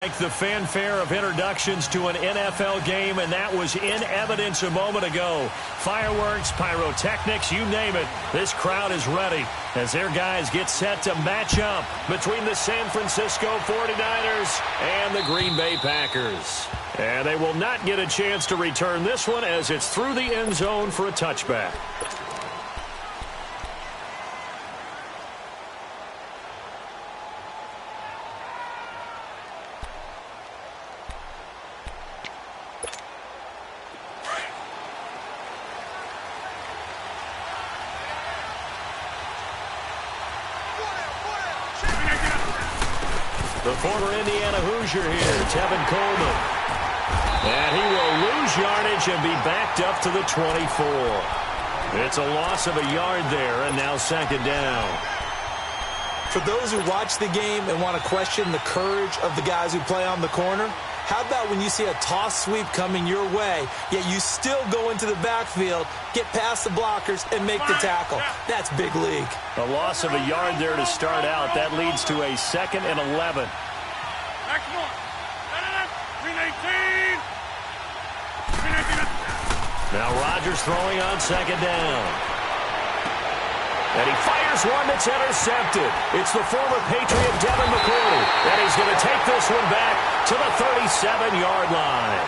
Like the fanfare of introductions to an NFL game, and that was in evidence a moment ago. Fireworks, pyrotechnics, you name it. This crowd is ready as their guys get set to match up between the San Francisco 49ers and the Green Bay Packers. And they will not get a chance to return this one as it's through the end zone for a touchback. The former Indiana Hoosier here, Tevin Coleman. And he will lose yardage and be backed up to the 24. It's a loss of a yard there, and now second down. For those who watch the game and want to question the courage of the guys who play on the corner, how about when you see a toss sweep coming your way, yet you still go into the backfield, get past the blockers, and make the tackle? That's big league. A loss of a yard there to start out. That leads to a 2nd and 11. Now Rodgers throwing on second down. And he fires one that's intercepted. It's the former Patriot Devin McCourty. And he's going to take this one back to the 37-yard line.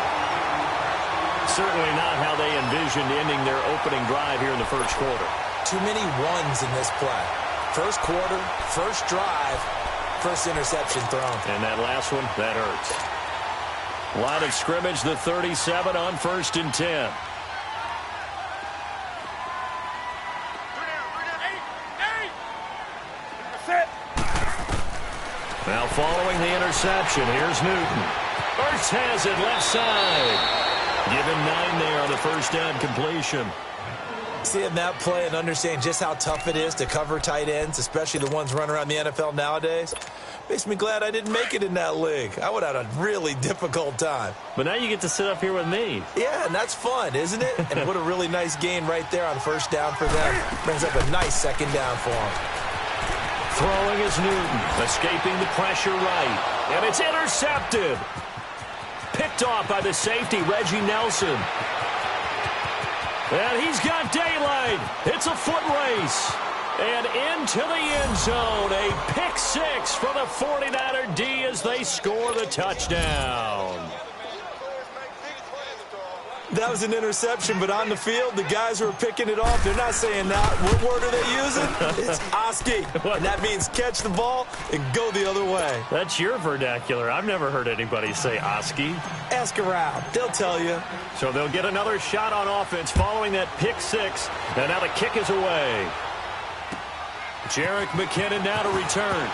Certainly not how they envisioned ending their opening drive here in the first quarter. Too many ones in this play. First quarter, first drive, first interception thrown. And that last one, that hurts. Line of scrimmage, the 37 on 1st and 10. Now following the interception, here's Newton. Ertz has it left side. Given 9 there on the first down completion. Seeing that play and understanding just how tough it is to cover tight ends, especially the ones running around the NFL nowadays, makes me glad I didn't make it in that league. I would have had a really difficult time. But now you get to sit up here with me. Yeah, and that's fun, isn't it? And what a really nice gain right there on first down for them. Brings up a nice second down for them. Throwing is Newton, escaping the pressure right. And it's intercepted. Picked off by the safety, Reggie Nelson. And he's got daylight. It's a foot race. And into the end zone, a pick six for the 49er D as they score the touchdown. That was an interception, but on the field, the guys who are picking it off, they're not saying that. What word are they using? It's Oski. And that means catch the ball and go the other way. That's your vernacular. I've never heard anybody say Oski. Ask around. They'll tell you. So they'll get another shot on offense following that pick six. And now the kick is away. Jerick McKinnon now to return.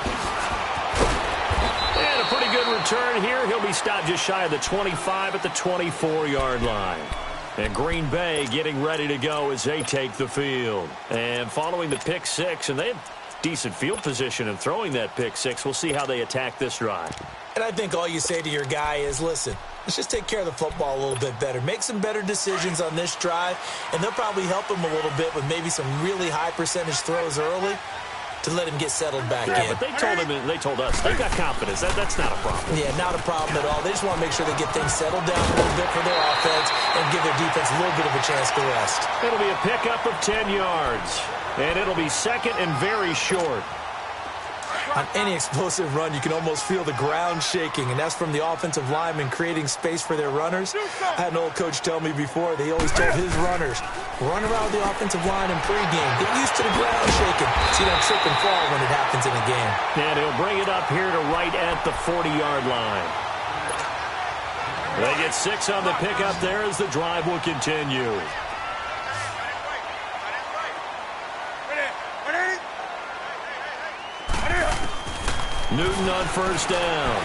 And a pretty good return here. He'll be stopped just shy of the 25 at the 24-yard line. And Green Bay getting ready to go as they take the field. And following the pick six, and they have decent field position in throwing that pick six. We'll see how they attack this drive. And I think all you say to your guy is, listen, let's just take care of the football a little bit better. Make some better decisions on this drive, and they'll probably help him a little bit with maybe some really high percentage throws early to let him get settled back in. But they told us they've got confidence. That's not a problem. Yeah, not a problem at all. They just want to make sure they get things settled down a little bit for their offense and give their defense a little bit of a chance to rest. It'll be a pickup of 10 yards, and it'll be second and very short. On any explosive run, you can almost feel the ground shaking, and that's from the offensive linemen creating space for their runners. I had an old coach tell me before, they always told his runners, run around the offensive line in pregame. Get used to the ground shaking so you don't trip and fall when it happens in a game. And he'll bring it up here to right at the 40-yard line. They get 6 on the pickup there as the drive will continue. Newton on first down.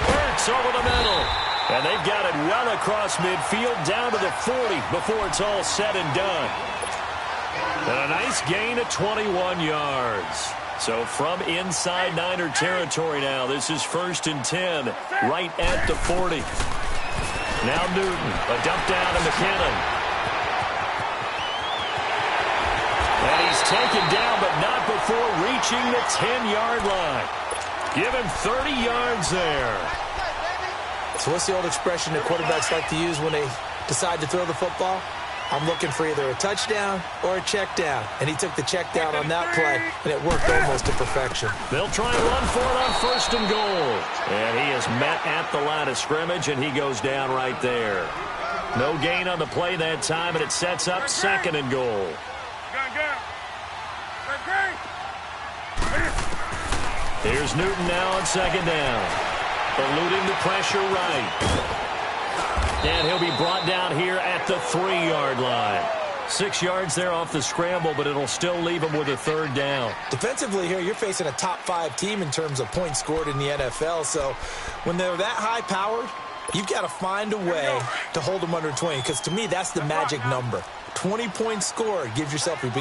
Ertz over the middle. And they've got it well across midfield down to the 40 before it's all said and done. And a nice gain of 21 yards. So from inside Niner territory now, this is 1st and 10 right at the 40. Now Newton, a dump down to McKinnon. And he's taken down, but not before reaching the 10-yard line. Give him 30 yards there. So what's the old expression that quarterbacks like to use when they decide to throw the football? I'm looking for either a touchdown or a check down. And he took the check down on that play, and it worked almost to perfection. They'll try and run for it on 1st and goal. And he is met at the line of scrimmage, and he goes down right there. No gain on the play that time, and it sets up 2nd and goal. Here's Newton now on 2nd down. Eluding the pressure right. And he'll be brought down here at the 3-yard line. 6 yards there off the scramble, but it'll still leave him with a 3rd down. Defensively here, you're facing a top 5 team in terms of points scored in the NFL. So when they're that high-powered, you've got to find a way to hold them under 20, because to me, that's the magic number. 20-point score, you give yourself your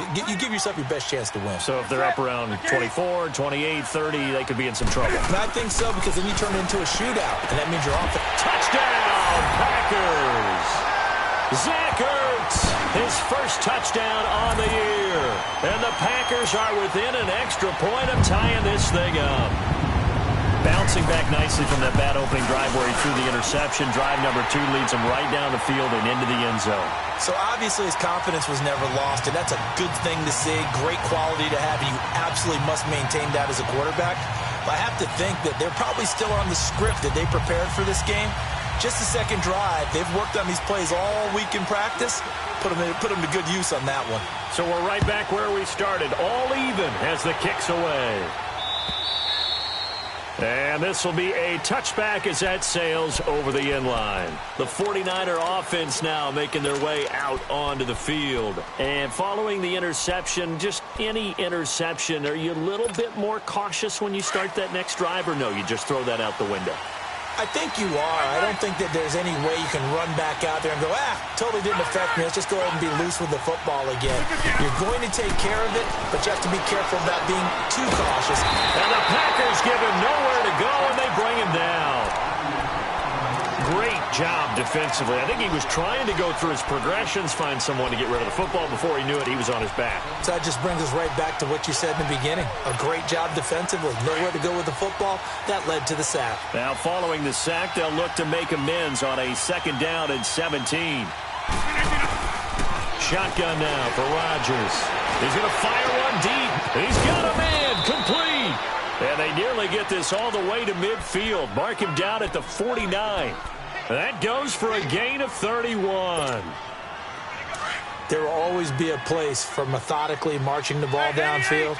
best chance to win. So if they're up around 24, 28, 30, they could be in some trouble. And I think so, because then you turn it into a shootout, and that means you're off. Touchdown, Packers! Zach Ertz, his first touchdown on the year. And the Packers are within an extra point of tying this thing up. Bouncing back nicely from that bad opening drive where he threw the interception. Drive number 2 leads him right down the field and into the end zone. So obviously his confidence was never lost, and that's a good thing to see. Great quality to have, and you absolutely must maintain that as a quarterback. But I have to think that they're probably still on the script that they prepared for this game. Just the second drive, they've worked on these plays all week in practice. Put them to good use on that one. So we're right back where we started, all even as the kick's away. And this will be a touchback as that sails over the end line. The 49er offense now making their way out onto the field. And following the interception, just any interception, are you a little bit more cautious when you start that next drive, or no, you just throw that out the window? I think you are. I don't think that there's any way you can run back out there and go, totally didn't affect me. Let's just go ahead and be loose with the football again. You're going to take care of it, but you have to be careful about being too cautious. And the Packers give him nowhere to go, and they bring him down. Great job defensively. I think he was trying to go through his progressions, find someone to get rid of the football. Before he knew it, he was on his back. So that just brings us right back to what you said in the beginning. A great job defensively. Nowhere to go with the football. That led to the sack. Now following the sack, they'll look to make amends on a 2nd down and 17. Shotgun now for Rodgers. He's going to fire one deep. He's got a man complete. And they nearly get this all the way to midfield. Mark him down at the 49. That goes for a gain of 31. There will always be a place for methodically marching the ball downfield.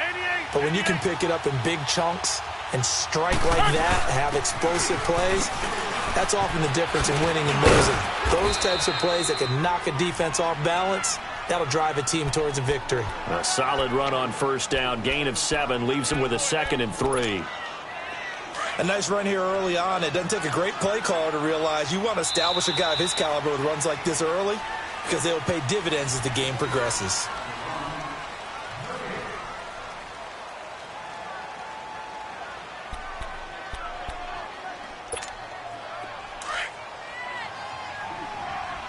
But when you can pick it up in big chunks and strike like that, have explosive plays, that's often the difference in winning and losing. Those types of plays that can knock a defense off balance, that'll drive a team towards a victory. A solid run on 1st down. Gain of 7 leaves him with a 2nd and 3. A nice run here early on. It doesn't take a great play caller to realize you want to establish a guy of his caliber with runs like this early, because they'll pay dividends as the game progresses.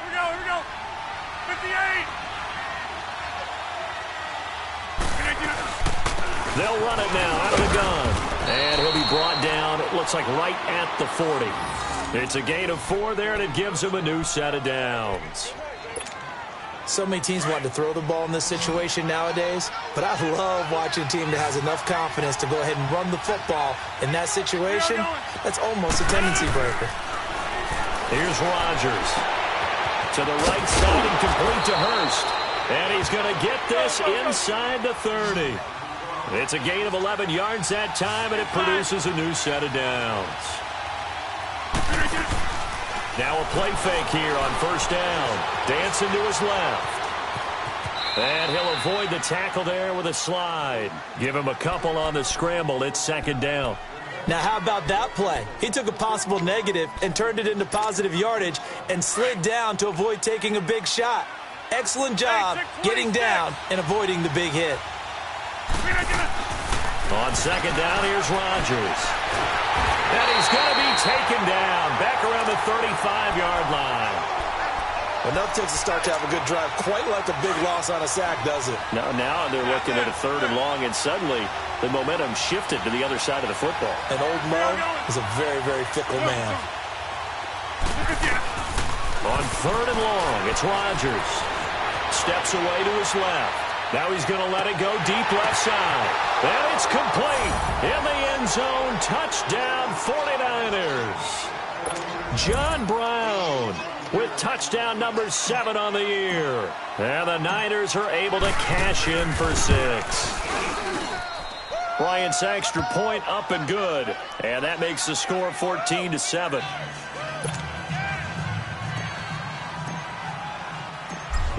Here we go. 58. They'll run it now out of the gun. And he'll be brought down, it looks like right at the 40. It's a gain of 4 there, and it gives him a new set of downs. So many teams want to throw the ball in this situation nowadays, but I love watching a team that has enough confidence to go ahead and run the football in that situation. That's almost a tendency breaker. Here's Rodgers. To the right side and complete to Hurst. And he's going to get this inside the 30. It's a gain of 11 yards that time, and it produces a new set of downs. Now a play fake here on 1st down. Dancing to his left. And he'll avoid the tackle there with a slide. Give him a couple on the scramble. It's 2nd down. Now, how about that play? He took a possible negative and turned it into positive yardage and slid down to avoid taking a big shot. Excellent job getting down and avoiding the big hit. On 2nd down, here's Rodgers. And he's going to be taken down back around the 35-yard line. Well, nothing takes a start to have a good drive, quite like a big loss on a sack, does it? Now they're looking at a 3rd and long, and suddenly the momentum shifted to the other side of the football. And old Mo is a very, very fickle man. On 3rd and long, it's Rodgers. Steps away to his left. Now he's going to let it go deep left side. And it's complete. In the end zone, touchdown 49ers. John Brown with touchdown number 7 on the year. And the Niners are able to cash in for 6. Bryant's extra point up and good. And that makes the score 14-7.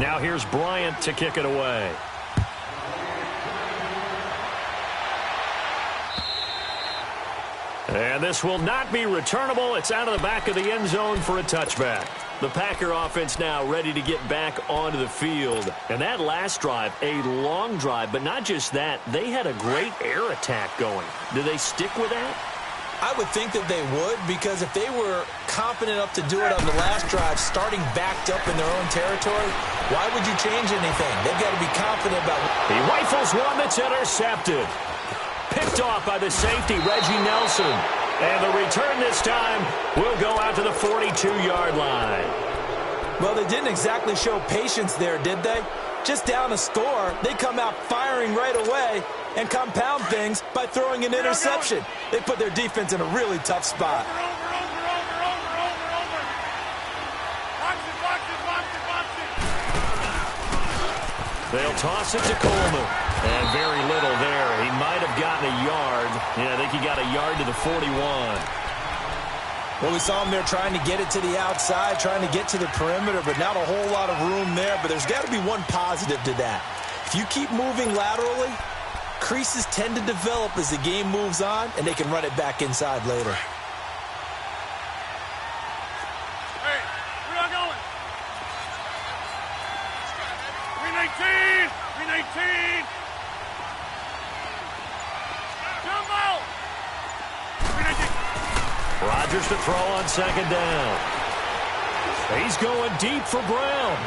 Now here's Bryant to kick it away. And this will not be returnable. It's out of the back of the end zone for a touchback. The Packer offense now ready to get back onto the field. And that last drive, a long drive, but not just that. They had a great air attack going. Do they stick with that? I would think that they would, because if they were confident enough to do it on the last drive, starting backed up in their own territory, why would you change anything? They've got to be confident about it. He rifles one that's intercepted. Picked off by the safety, Reggie Nelson. And the return this time will go out to the 42-yard line. Well, they didn't exactly show patience there, did they? Just down a score, they come out firing right away and compound things by throwing an interception. They put their defense in a really tough spot. They'll toss it to Coleman. And very little there. He might have gotten a yard. Yeah, I think he got a yard to the 41. Well, we saw him there trying to get it to the outside, trying to get to the perimeter, but not a whole lot of room there. But there's got to be one positive to that. If you keep moving laterally, creases tend to develop as the game moves on, and they can run it back inside later. Hey, where y'all going? 319! 319! Jumbo! 319! Rodgers to throw on 2nd down. He's going deep for Brown.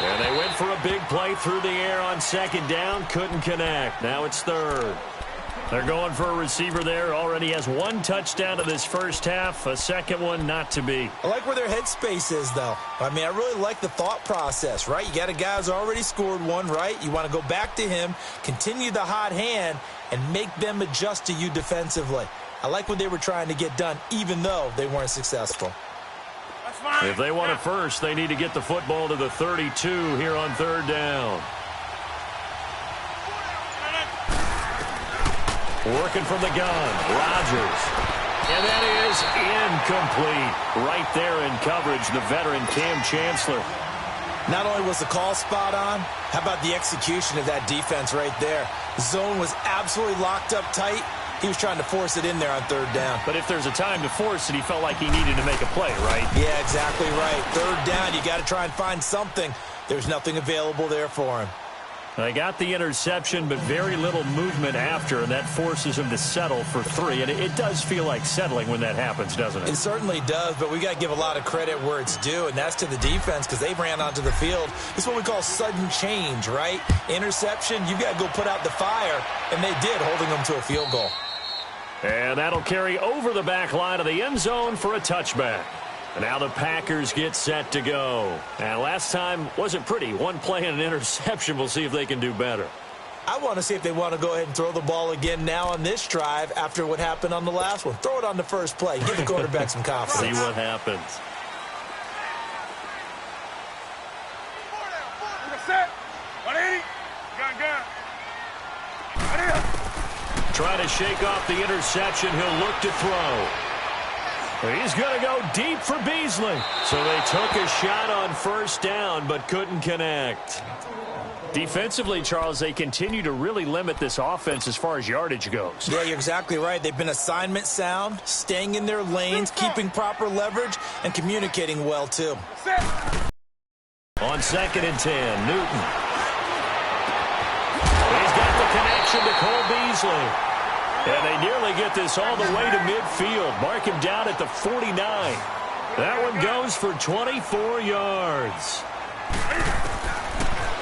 And they went for a big play through the air on 2nd down. Couldn't connect. Now it's 3rd. They're going for a receiver there. Already has 1 touchdown in this first half. A second one not to be. I like where their headspace is, though. I mean, I really like the thought process, right? You got a guy who's already scored one, right? You want to go back to him, continue the hot hand, and make them adjust to you defensively. I like what they were trying to get done, even though they weren't successful. If they want it first, they need to get the football to the 32 here on 3rd down. Working from the gun, Rodgers. And that is incomplete. Right there in coverage, the veteran Cam Chancellor. Not only was the call spot on, how about the execution of that defense right there? The zone was absolutely locked up tight. He was trying to force it in there on 3rd down. But if there's a time to force it, he felt like he needed to make a play, right? Yeah, exactly right. 3rd down, you got to try and find something. There's nothing available there for him. They got the interception, but very little movement after, and that forces him to settle for 3. And it does feel like settling when that happens, doesn't it? It certainly does, but we got to give a lot of credit where it's due, and that's to the defense, because they ran onto the field. It's what we call sudden change, right? Interception, you got to go put out the fire, and they did, holding them to a field goal. And that'll carry over the back line of the end zone for a touchback. And now the Packers get set to go. And last time wasn't pretty. 1 play and an interception. We'll see if they can do better. I want to see if they want to go ahead and throw the ball again now on this drive after what happened on the last one. Throw it on the first play. Give the quarterback some confidence. See what happens. Set. 180. Gun. Trying to shake off the interception. He'll look to throw. He's going to go deep for Beasley. So they took a shot on 1st down, but couldn't connect. Defensively, Charles, they continue to really limit this offense as far as yardage goes. Yeah, you're exactly right. They've been assignment sound, staying in their lanes, keeping proper leverage, and communicating well, too. On 2nd and 10, Newton. He's got the connection to Cole Beasley. And they nearly get this all the way to midfield. Mark him down at the 49. That one goes for 24 yards.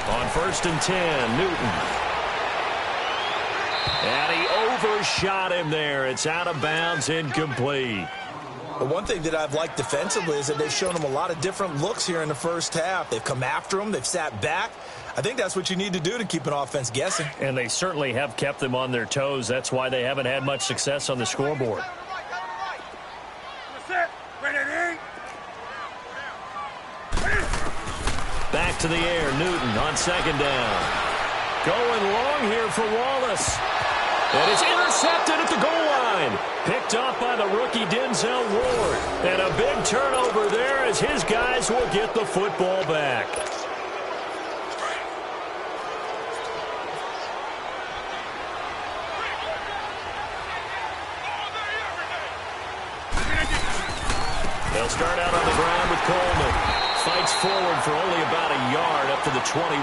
On 1st and 10, Newton. And he overshot him there. It's out of bounds, incomplete. But one thing that I've liked defensively is that they've shown him a lot of different looks here in the first half. They've come after him. They've sat back. I think that's what you need to do to keep an offense guessing. And they certainly have kept them on their toes. That's why they haven't had much success on the scoreboard. Back to the air, Newton on 2nd down. Going long here for Wallace. And it's intercepted at the goal line. Picked off by the rookie Denzel Ward. And a big turnover there as his guys will get the football back. They'll start out on the ground with Coleman. Fights forward for only about a yard up to the 21.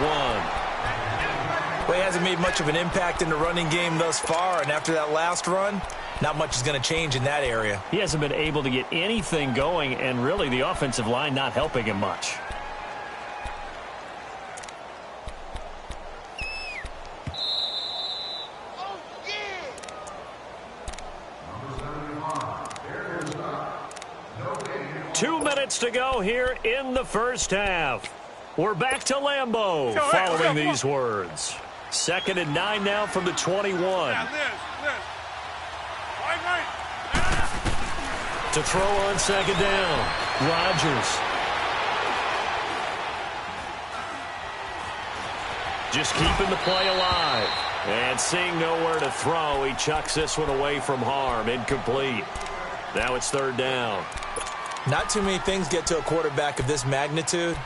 Well, he hasn't made much of an impact in the running game thus far, and after that last run, not much is going to change in that area. He hasn't been able to get anything going, and really the offensive line not helping him much. To go here in the first half. We're back to Lambeau following these words. 2nd and 9 now from the 21. To throw on 2nd down. Rodgers. Just keeping the play alive. And seeing nowhere to throw, he chucks this one away from harm. Incomplete. Now it's 3rd down. Not too many things get to a quarterback of this magnitude,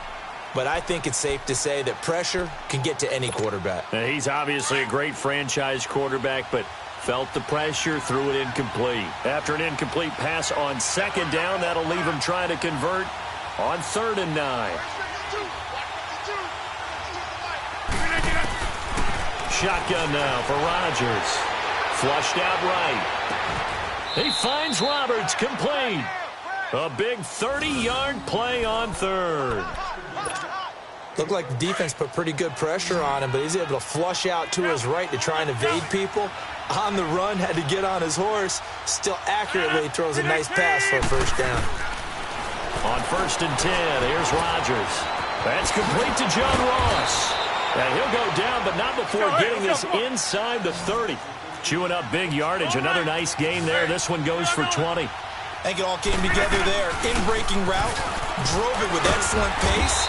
but I think it's safe to say that pressure can get to any quarterback. Now, he's obviously a great franchise quarterback, but felt the pressure, threw it incomplete. After an incomplete pass on 2nd down, that'll leave him trying to convert on 3rd and 9. Shotgun now for Rodgers. Flushed out right. He finds Roberts, complete. A big 30-yard play on 3rd. Looked like the defense put pretty good pressure on him, but he's able to flush out to his right to try and evade people. On the run, had to get on his horse. Still accurately throws a nice pass for a 1st down. On 1st and 10, here's Rodgers. That's complete to John Ross. And he'll go down, but not before getting this inside the 30. Chewing up big yardage. Another nice gain there. This one goes for 20. I think it all came together there. In-breaking route, drove it with excellent pace.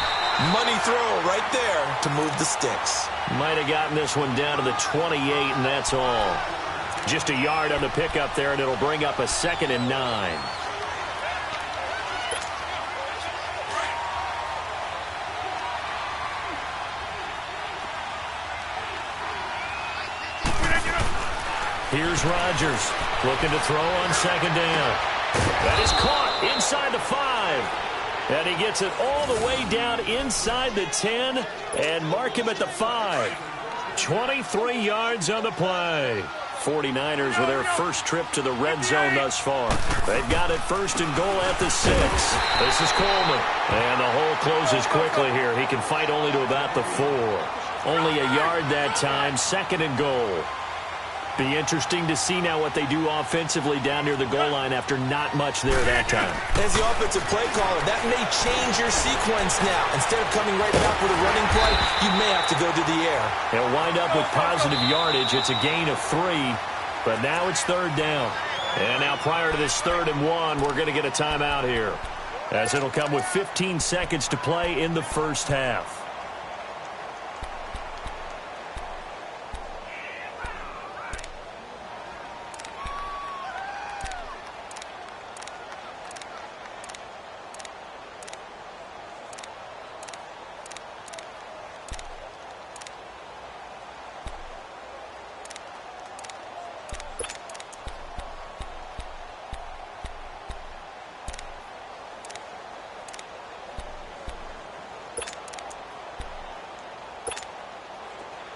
Money throw right there to move the sticks. Might have gotten this one down to the 28, and that's all. Just a yard on the pickup there, and it'll bring up a 2nd and 9. Here's Rodgers looking to throw on 2nd down. That is caught inside the 5. And he gets it all the way down inside the 10 and mark him at the 5. 23 yards on the play. 49ers with their first trip to the red zone thus far. They've got it 1st and goal at the 6. This is Coleman. And the hole closes quickly here. He can fight only to about the 4. Only a yard that time. 2nd and goal. Be interesting to see now what they do offensively down near the goal line after not much there that time. As the offensive play caller, that may change your sequence now. Instead of coming right back with a running play, you may have to go to the air. They'll wind up with positive yardage. It's a gain of 3, but now it's 3rd down. And now prior to this 3rd and 1, we're going to get a timeout here, as it'll come with 15 seconds to play in the first half.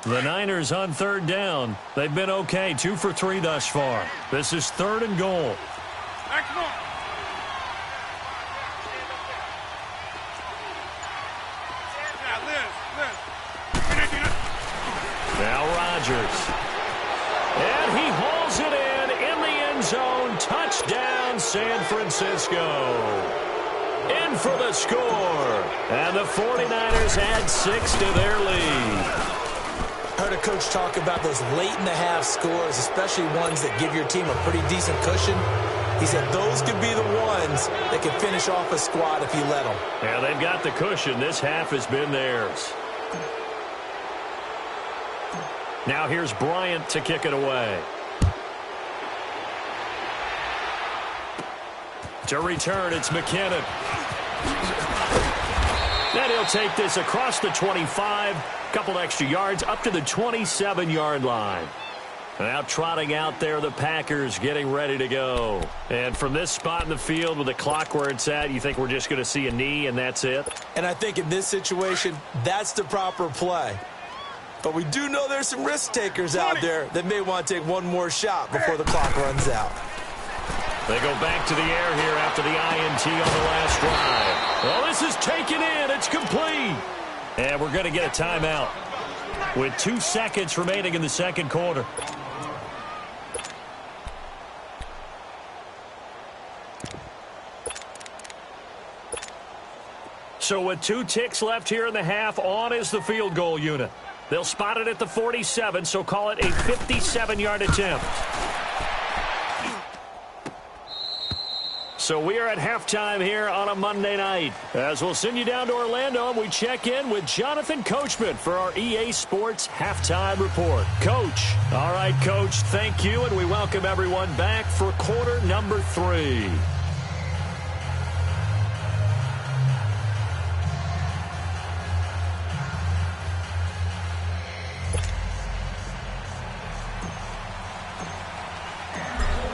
The Niners on 3rd down. They've been okay, 2 for 3 thus far. This is 3rd and goal. Chargers. And he hauls it in the end zone. Touchdown, San Francisco. In for the score. And the 49ers add 6 to their lead. Heard a coach talk about those late-in-the-half scores, especially ones that give your team a pretty decent cushion. He said those could be the ones that can finish off a squad if you let them. Yeah, they've got the cushion. This half has been theirs. Now here's Bryant to kick it away. To return, it's McKinnon. Then he'll take this across the 25, couple extra yards, up to the 27-yard line. Now trotting out there, the Packers getting ready to go. And from this spot in the field with the clock where it's at, you think we're just going to see a knee and that's it? And I think in this situation, that's the proper play. But we do know there's some risk takers out there that may want to take one more shot before the clock runs out. They go back to the air here after the INT on the last drive. Well, this is taken in. It's complete. And we're going to get a timeout with 2 seconds remaining in the second quarter. So with 2 ticks left here in the half, on is the field goal unit. They'll spot it at the 47, so call it a 57-yard attempt. So we are at halftime here on a Monday night. As we'll send you down to Orlando, and we check in with Jonathan Coachman for our EA Sports Halftime Report. Coach. All right, Coach, thank you, and we welcome everyone back for quarter number 3.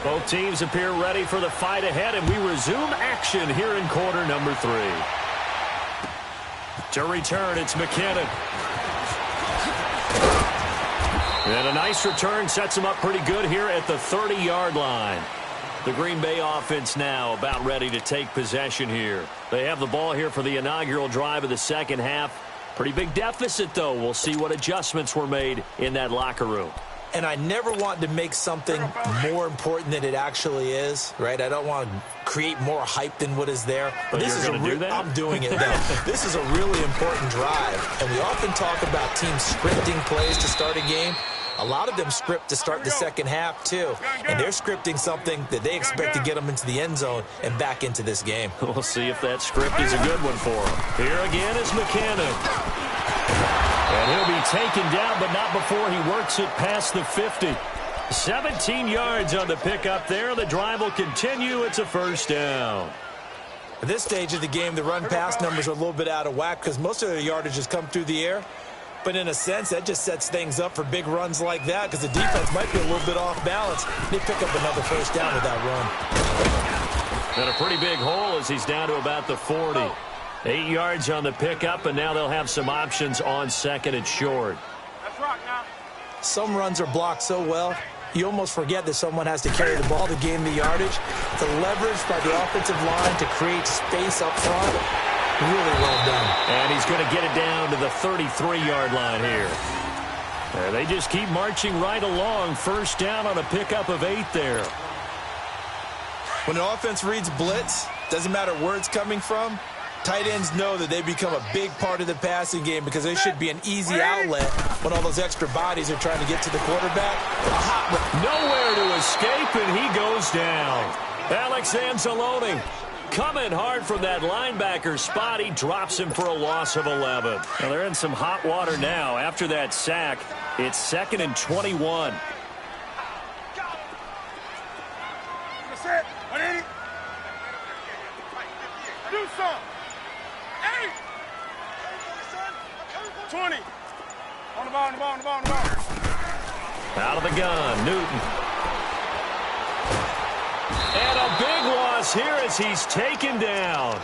Both teams appear ready for the fight ahead, and we resume action here in quarter number 3. To return, it's McKinnon. And a nice return sets him up pretty good here at the 30-yard line. The Green Bay offense now about ready to take possession here. They have the ball here for the inaugural drive of the second half. Pretty big deficit, though. We'll see what adjustments were made in that locker room. And I never want to make something more important than it actually is, right? I don't want to create more hype than what is there. But this is going to do that? I'm doing it now. This is a really important drive, and we often talk about teams scripting plays to start a game. A lot of them script to start the second half, too. And they're scripting something that they expect to get them into the end zone and back into this game. We'll see if that script is a good one for them. Here again is McKinnon. And he'll be taken down, but not before he works it past the 50. 17 yards on the pickup there. The drive will continue. It's a first down. At this stage of the game, the run-pass numbers are a little bit out of whack because most of their yardage has come through the air. But in a sense, that just sets things up for big runs like that because the defense might be a little bit off balance. They pick up another first down with that run. And a pretty big hole as he's down to about the 40. 8 yards on the pickup, and now they'll have some options on second and short. Let's rock now. Some runs are blocked so well, you almost forget that someone has to carry the ball to gain the yardage. The leverage by the offensive line to create space up front, really well done. And he's going to get it down to the 33-yard line here. And they just keep marching right along. First down on a pickup of 8 there. When an offense reads blitz, doesn't matter where it's coming from, tight ends know that they become a big part of the passing game because they should be an easy outlet when all those extra bodies are trying to get to the quarterback. Nowhere to escape, and he goes down. Alex Anzalone coming hard from that linebacker spot. He drops him for a loss of 11. Well, they're in some hot water now. After that sack, it's 2nd and 21. That's it. 180. Do something. 20. On the ball, on the ball, on the ball, on the ball. Out of the gun, Newton. And a big loss here as he's taken down.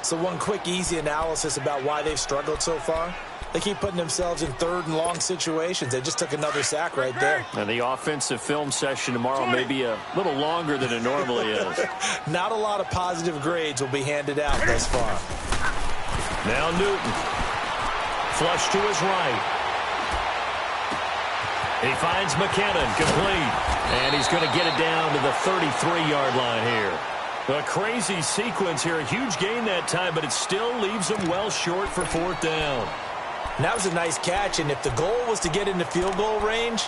So one quick, easy analysis about why they've struggled so far. They keep putting themselves in third and long situations. They just took another sack right there. And the offensive film session tomorrow may be a little longer than it normally is. Not a lot of positive grades will be handed out thus far. Now Newton. Flush to his right. He finds McKinnon, complete. And he's going to get it down to the 33-yard line here. A crazy sequence here. A huge gain that time, but it still leaves him well short for fourth down. And that was a nice catch, and if the goal was to get into field goal range,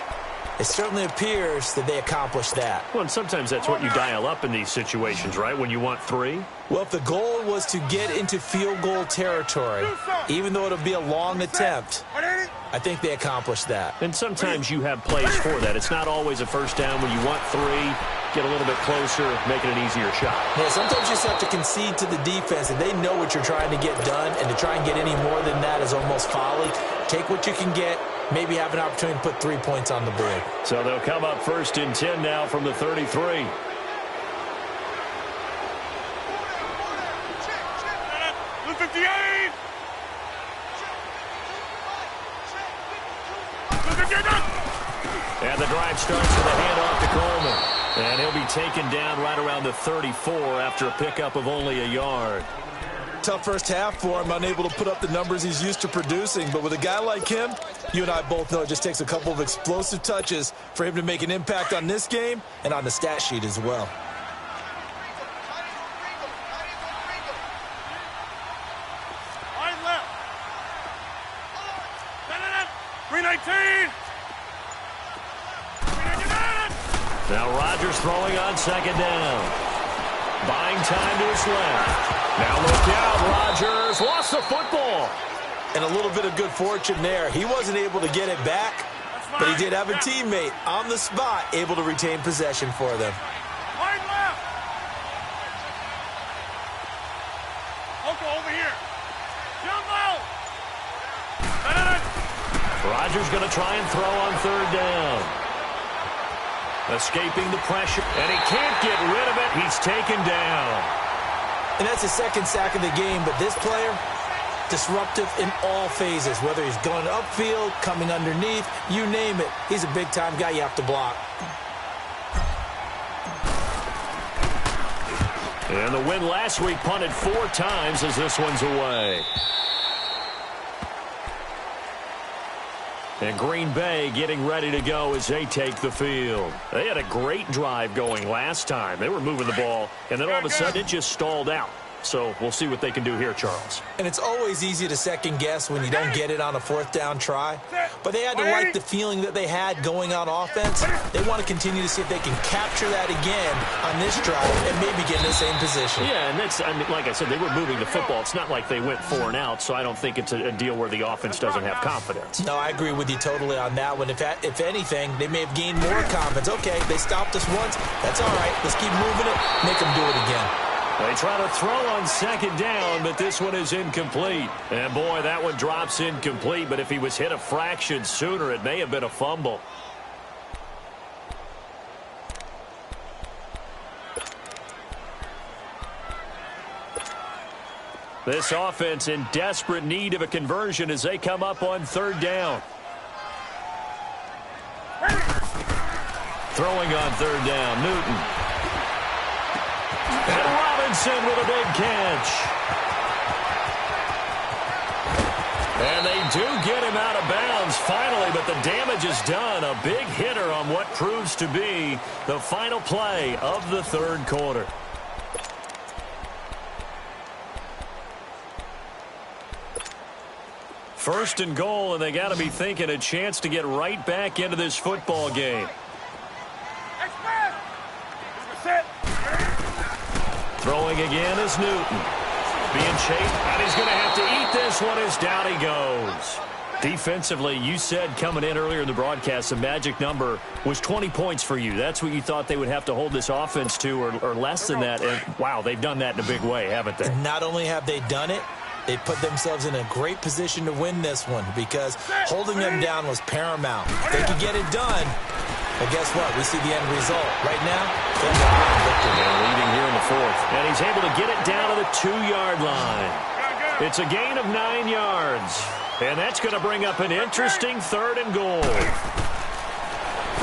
it certainly appears that they accomplished that. Well, and sometimes that's what you dial up in these situations, right, when you want 3? Well, if the goal was to get into field goal territory, even though it'll be a long attempt, I think they accomplished that. And sometimes you have plays for that. It's not always a first down when you want 3. Get a little bit closer, make it an easier shot. Yeah, sometimes you just have to concede to the defense, and they know what you're trying to get done, and to try and get any more than that is almost folly. Take what you can get, maybe have an opportunity to put 3 points on the board. So they'll come up 1st and 10 now from the 33. Blue 58! And the drive starts with a handoff to Coleman. And he'll be taken down right around the 34 after a pickup of only a yard. Tough first half for him, unable to put up the numbers he's used to producing. But with a guy like him, you and I both know it just takes a couple of explosive touches for him to make an impact on this game and on the stat sheet as well. Wide left. 319. Now Rodgers throwing on 2nd down. Buying time to his left. Now look out, Rodgers lost the football. And a little bit of good fortune there. He wasn't able to get it back, but he did have a teammate on the spot able to retain possession for them. Wide left. Local over here. Jump out. Rodgers going to try and throw on 3rd down. Escaping the pressure, and he can't get rid of it. He's taken down. And that's the 2nd sack of the game, but this player, disruptive in all phases, whether he's going upfield, coming underneath, you name it. He's a big-time guy you have to block. And the win last week punted 4 times as this one's away. And Green Bay getting ready to go as they take the field. They had a great drive going last time. They were moving the ball, and then all of a sudden it just stalled out. So we'll see what they can do here, Charles. And it's always easy to second guess when you don't get it on a 4th down try. But they had to like the feeling that they had going on offense. They want to continue to see if they can capture that again on this drive and maybe get in the same position. Yeah, and that's, I mean, like I said, they were moving the football. It's not like they went 4 and out, so I don't think it's a deal where the offense doesn't have confidence. No, I agree with you totally on that one. If anything, they may have gained more confidence. Okay, they stopped us once. That's all right. Let's keep moving it. Make them do it again. They try to throw on 2nd down, but this one is incomplete. And, boy, that one drops incomplete, but if he was hit a fraction sooner, it may have been a fumble. This offense in desperate need of a conversion as they come up on 3rd down. Throwing on 3rd down, Newton. And Robinson with a big catch. And they do get him out of bounds finally, but the damage is done. A big hitter on what proves to be the final play of the 3rd quarter. First and goal, and they got to be thinking a chance to get right back into this football game. Throwing again is Newton. Being chased, and he's going to have to eat this one as down he goes. Defensively, you said coming in earlier in the broadcast, the magic number was 20 points for you. That's what you thought they would have to hold this offense to, or less than that. And, wow, they've done that in a big way, haven't they? Not only have they done it, they put themselves in a great position to win this one because holding them down was paramount. They could get it done, but guess what? We see the end result. Right now, they're leading here in the 4th. And he's able to get it down to the 2-yard line. It's a gain of 9 yards. And that's going to bring up an interesting 3rd and goal.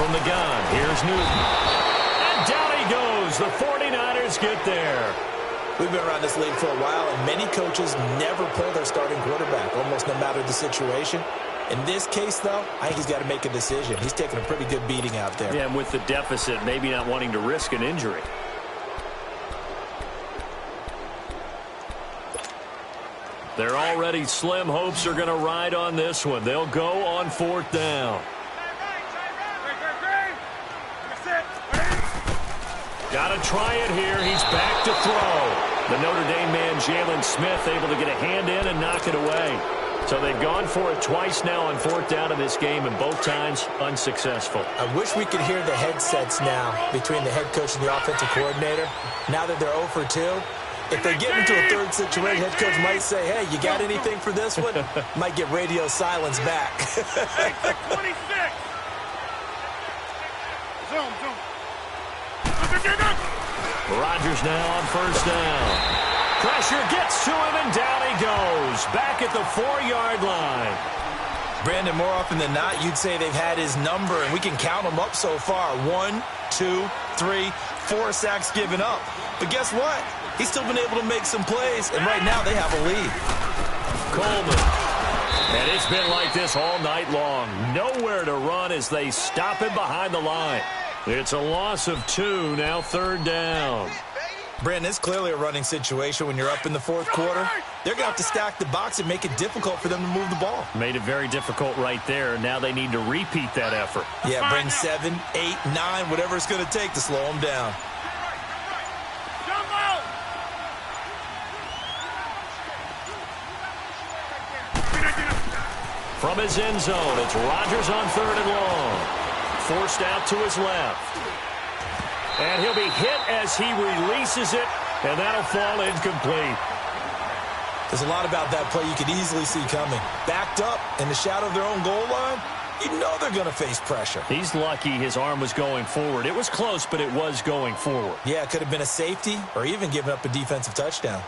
From the gun, here's Newton. And down he goes. The 49ers get there. We've been around this league for a while, and many coaches never pull their starting quarterback, almost no matter the situation. In this case, though, I think he's got to make a decision. He's taking a pretty good beating out there. Yeah, and with the deficit, maybe not wanting to risk an injury. Their already slim hopes are going to ride on this one. They'll go on 4th down. Got to try it here. He's back to throw. The Notre Dame man, Jalen Smith, able to get a hand in and knock it away. So they've gone for it twice now on 4th down in this game, and both times unsuccessful. I wish we could hear the headsets now between the head coach and the offensive coordinator. Now that they're 0 for 2, if they get into a third situation, head coach might say, hey, you got anything for this one? Might get radio silence back. 26. Zoom. Rodgers now on 1st down. Pressure gets to him, and down he goes. Back at the 4-yard line. Brandon, more often than not, you'd say they've had his number, and we can count them up so far. 1, 2, 3, 4 sacks given up. But guess what? He's still been able to make some plays, and right now they have a lead. Coleman. And it's been like this all night long. Nowhere to run as they stop him behind the line. It's a loss of 2, now 3rd down. Brandon, it's clearly a running situation when you're up in the 4th quarter. They're going to have to stack the box and make it difficult for them to move the ball. Made it very difficult right there. Now they need to repeat that effort. Yeah, bring 7, 8, 9, whatever it's going to take to slow them down. From his end zone, it's Rodgers on 3rd and long. Forced out to his left. And he'll be hit as he releases it, and that'll fall incomplete. There's a lot about that play you could easily see coming. Backed up in the shadow of their own goal line, you know they're going to face pressure. He's lucky his arm was going forward. It was close, but it was going forward. Yeah, it could have been a safety or even given up a defensive touchdown.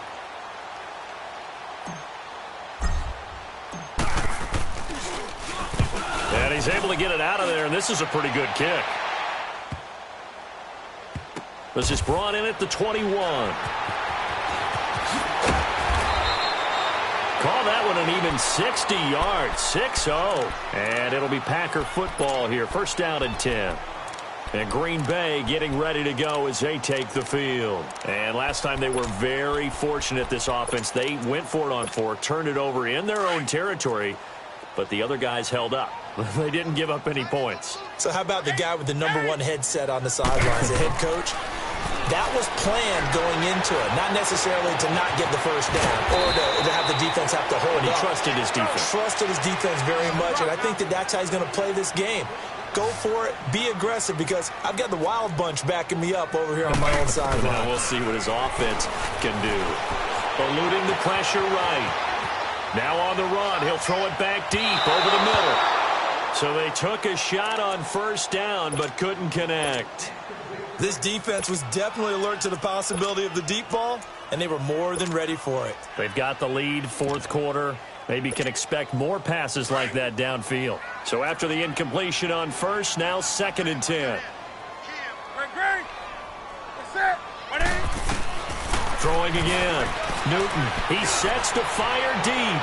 And he's able to get it out of there, and this is a pretty good kick. This is brought in at the 21. Call that one an even 60 yards, 6-0. And it'll be Packer football here, 1st down and 10. And Green Bay getting ready to go as they take the field. And last time they were very fortunate, this offense. They went for it on 4, turned it over in their own territory, but the other guys held up. They didn't give up any points. So how about the guy with the #1 headset on the sidelines, the head coach? That was planned going into it, not necessarily to not get the 1st down or to have the defense have to hold But he up. trusted his defense. Trusted his defense very much, and I think that's how he's going to play this game. Go for it, be aggressive, because I've got the wild bunch backing me up over here on my own sideline. Now we'll see what his offense can do. Eluding the pressure right. Now on the run, he'll throw it back deep over the middle. So they took a shot on 1st down, but couldn't connect. This defense was definitely alert to the possibility of the deep ball, and they were more than ready for it. They've got the lead, 4th quarter. Maybe can expect more passes like that downfield. So after the incompletion on 1st, now 2nd and 10. Throwing again. Newton, he sets to fire deep.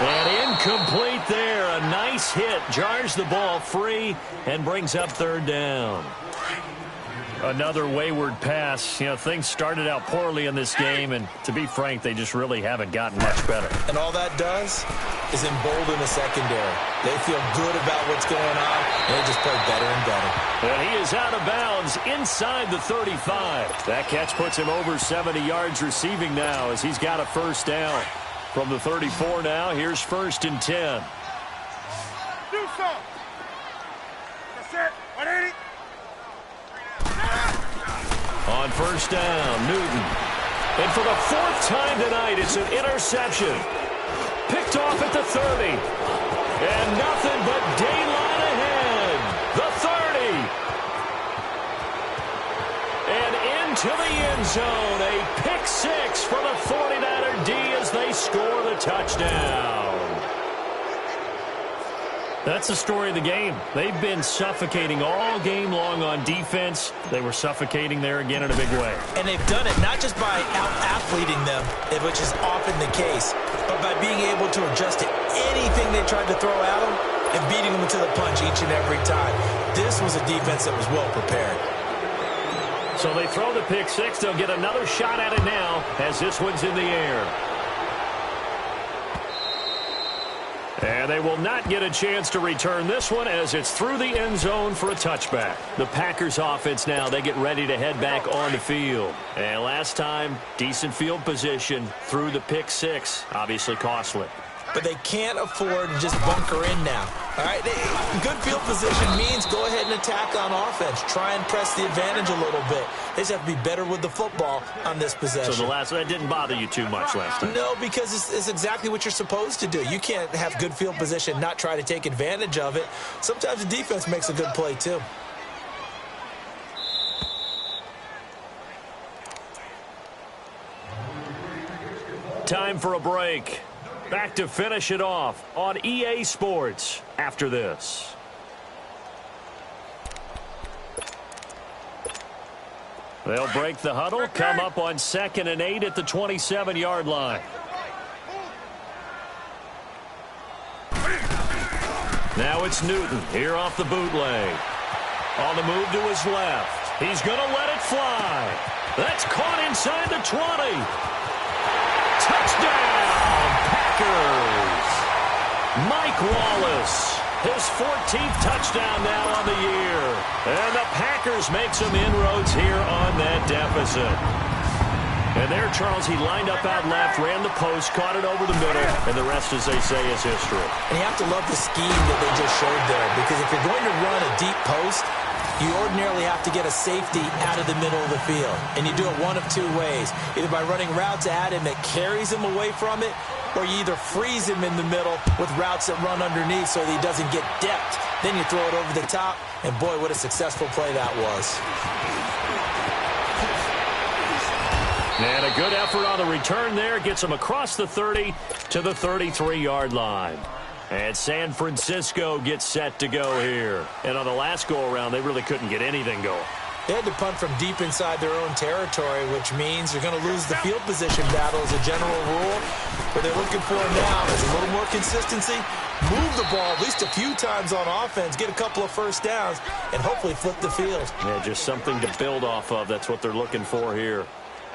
And incomplete there. A nice hit. Jars the ball free and brings up 3rd down. Another wayward pass. You know, things started out poorly in this game, and to be frank, they just really haven't gotten much better. And all that does is embolden the secondary. They feel good about what's going on, and they just play better and better. And he is out of bounds inside the 35. That catch puts him over 70 yards receiving now as he's got a 1st down. From the 34 now, here's 1st and 10. Do something. That's it. 180. On 1st down, Newton. And for the 4th time tonight, it's an interception. Picked off at the 30. And nothing but daylight ahead. The 30. And into the end zone. A pick 6 for the 49er D as they score the touchdown. That's the story of the game. They've been suffocating all game long on defense. They were suffocating there again in a big way. And they've done it not just by out-athleting them, which is often the case, but by being able to adjust to anything they tried to throw at them and beating them to the punch each and every time. This was a defense that was well prepared. So they throw the pick six. They'll get another shot at it now as this one's in the air. And they will not get a chance to return this one as it's through the end zone for a touchback. The Packers offense now, they get ready to head back on the field. And last time, decent field position through the pick six, obviously costly. But they can't afford to just bunker in now. All right, good field position means go ahead and attack on offense. Try and press the advantage a little bit. They just have to be better with the football on this possession. So that didn't bother you too much last time? No, because it's exactly what you're supposed to do. You can't have good field position, not try to take advantage of it. Sometimes the defense makes a good play too. Time for a break. Back to finish it off on EA Sports after this. They'll break the huddle, come up on 2nd and 8 at the 27-yard line. Now it's Newton here off the bootleg. On the move to his left. He's going to let it fly. That's caught inside the 20. Touchdown! Mike Wallace, his 14th touchdown now on the year. And the Packers make some inroads here on that deficit. And there, Charles, he lined up out left, ran the post, caught it over the middle, and the rest, as they say, is history. And you have to love the scheme that they just showed there, because if you're going to run a deep post, you ordinarily have to get a safety out of the middle of the field. And you do it one of two ways, either by running routes at him that carries him away from it, or you either freeze him in the middle with routes that run underneath so that he doesn't get depth. Then you throw it over the top, and boy, what a successful play that was. And a good effort on the return there. Gets him across the 30 to the 33-yard line. And San Francisco gets set to go here. And on the last go-around, they really couldn't get anything going. They had to punt from deep inside their own territory, which means you're going to lose the field position battle as a general rule. What they're looking for now is a little more consistency, move the ball at least a few times on offense, get a couple of first downs, and hopefully flip the field. Yeah, just something to build off of. That's what they're looking for here.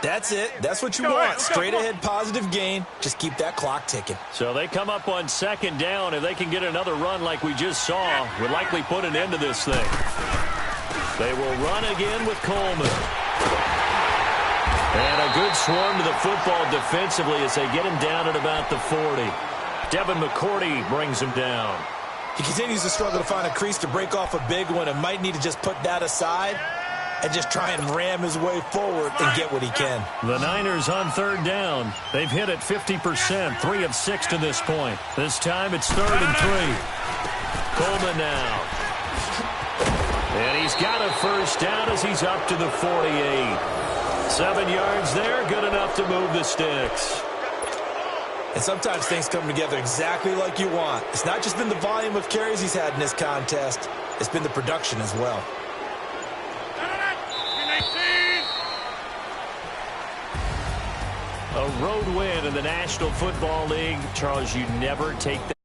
That's it. That's what you want. Straight ahead positive gain. Just keep that clock ticking. So they come up on 2nd down. If they can get another run like we just saw, would likely put an end to this thing. They will run again with Coleman. And a good swarm to the football defensively as they get him down at about the 40. Devin McCourty brings him down. He continues to struggle to find a crease to break off a big one and might need to just put that aside and just try and ram his way forward and get what he can. The Niners on 3rd down. They've hit it 50%, 3 of 6 to this point. This time it's 3rd and 3. Coleman now. And he's got a first down as he's up to the 48. 7 yards there, good enough to move the sticks. And sometimes things come together exactly like you want. It's not just been the volume of carries he's had in this contest. It's been the production as well. A road win in the National Football League. Charles, you never take that.